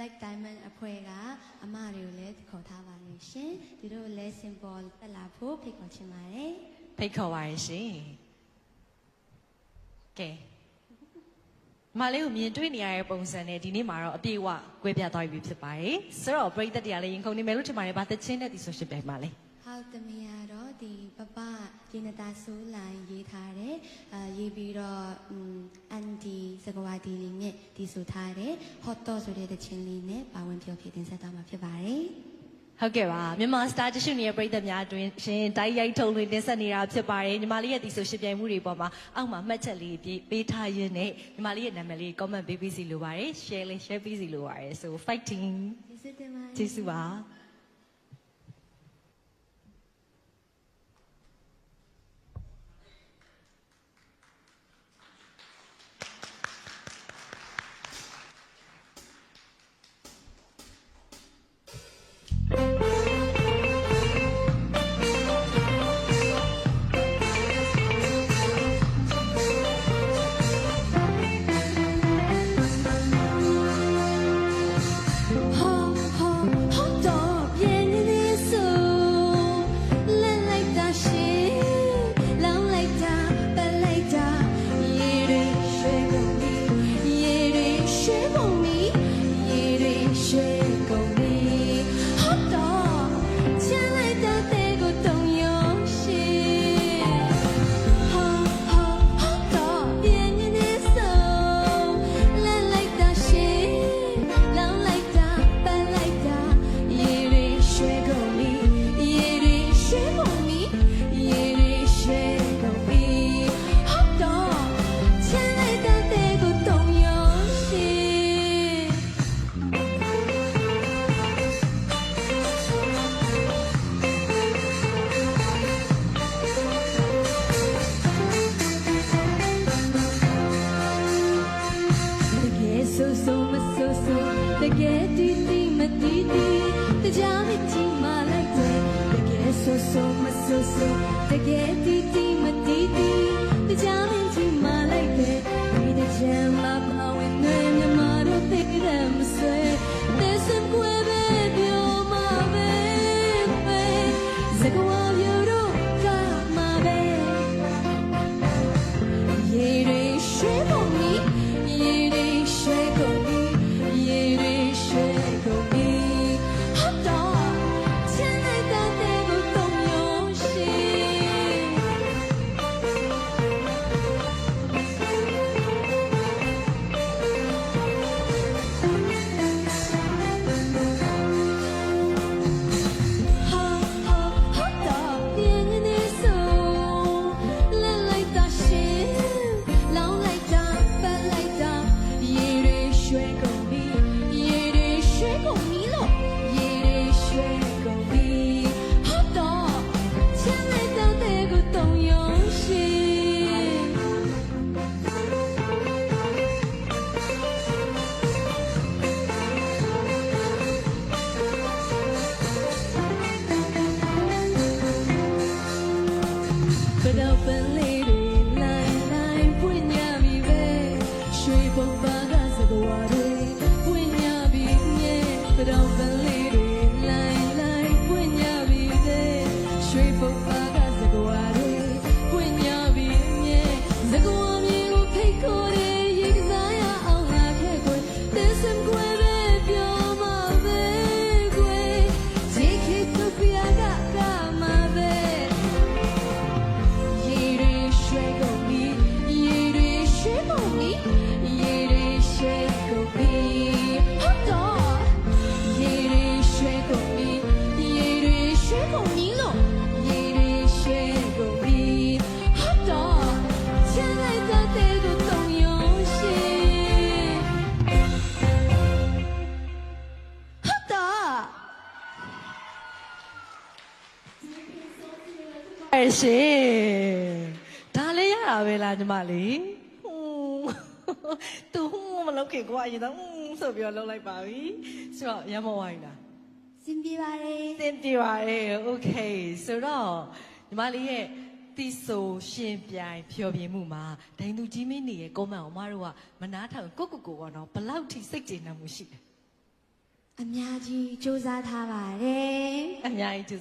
Black Diamond အဖွဲ့ကအမတွေကိုလည်းခေါ်ထားပါတယ်ရှင်ဒီတို့လည်း symbol တက်လာဖို့ဖိတ်ခေါ်ချင်ပါတယ်ဖိတ်ခေါ်ပါရရှင်ကဲမလေးကိုမြင်တွေ့နေရတဲ့ပုံစံနဲ့ဒီနေ့မှာတော့အပြည့်အဝကွဲပြားသွားပြီဖြစ်ပါတယ်ဆိုတော့ပရိသတ်တရားလည်းရင်ခုန်နေမယ်လို့ထင်ပါတယ်ဗာသချင်းနဲ့ဒီဆိုရှင်ပြိုင်ပါလေဟုတ်သမီးကတော့ဒီပပဒီနတာဆိုးလိုင်းရေးထားတယ်ရေးပြီးတော့အန်ဒီစကဝါဒီလေးနဲ့ဒီဆိုထားတယ် hot dog ဆိုတဲ့တခြင်းလေးနဲ့ပါဝင်ပြောပြတင်ဆက်သွားမှာဖြစ်ပါတယ်ဟုတ်ကဲ့ပါမြန်မာစတာတရှိနေရဲ့ပရိသတ်များအတွင်းရှင်တိုက်ရိုက်ထုံလွှင့်တင်ဆက်နေတာဖြစ်ပါတယ်ညီမလေးရဲ့ဒီဆိုရှင်ပြိုင်မှုတွေပေါ်မှာအောက်မှာမှတ်ချက်လေးပေးထားရင်းနဲ့ညီမလေးရဲ့နာမည်လေး comment ပေးပြီးစီလိုပါတယ် share လေး share ပြီးစီလိုပါတယ် so fighting ကျေးဇူးပါရှင်ဒါလေးရတာပဲလားညီမလေးသူမလုပ်ခင်ကိုအရင်တော့ဆိုပြီးတော့လုပ်လိုက်ပါပြီဆိုတော့ရမဝိုင်းလားစင်ပြေပါတယ်စင်ပြေပါတယ်โอเคဆိုတော့ညီမလေးရဲ့တီဆိုရှင်ပြိုင်ဖျော်ဖြေမှုမှာဒိန်သူကြီးမင်းနေရဲ့ကွန်မန့်ကိုမတို့ကမနားထောင်ကိုပေါ့နော်ဘလောက်ထိစိတ်ကျေနပ်မှုရှိတယ် အများကြီးစူးစမ်းထားပါတယ် အများကြီးကျေးဇူး